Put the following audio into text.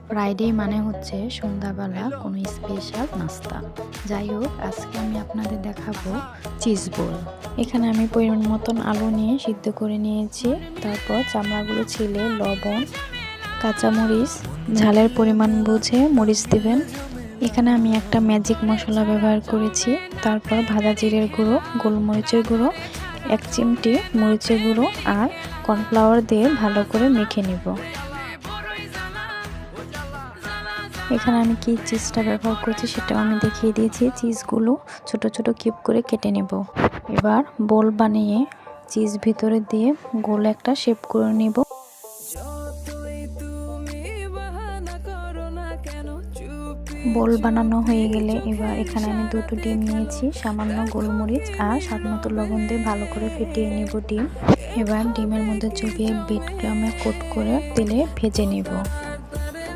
Friday মানে হচ্ছে সন্ধ্যাবেলা কোনো স্পেশাল নাস্তা। যাই হোক, আজকে আমি আপনাদের দেখাবো চিজ বোল। এখানে আমি পরিমাণ মতন আলু নিয়ে সিদ্ধ করে নিয়েছি। তারপর চামড়াগুলো ছিলে লবণ, কাঁচামরিচ, ঝালের পরিমাণ বুঝে মরিচ দিবেন। এখানে আমি একটা ম্যাজিক মশলা ব্যবহার করেছি। তারপর ভাজা জিরের গুঁড়ো, গোলমরিচের গুঁড়ো, 1 চিমটি মরিচের গুঁড়ো আর কর্নফ্লাওয়ার দিয়ে ভালো করে মেখে নিব। এখানে আমি কি চিজটা ব্যবহার করছি সেটাও আমি দেখিয়ে দিয়েছি। চিজগুলো ছোট ছোট কিউব করে কেটে নেব। এবার বোল বানিয়ে চিজ ভিতরে দিয়ে গোল একটা শেপ করে নিব। বোল বানানো হয়ে গেলে এবার এখানে আমি 2টো ডিম নিয়েছি, সামান্য গোলমরিচ আর স্বাদমতো লবণ দিয়ে ভালো করে ফেটিয়ে নেব ডিম। এবার ডিমের মধ্যে চুবিয়ে ব্রেড ক্রামে কোট করে তেলে ভেজে নেব।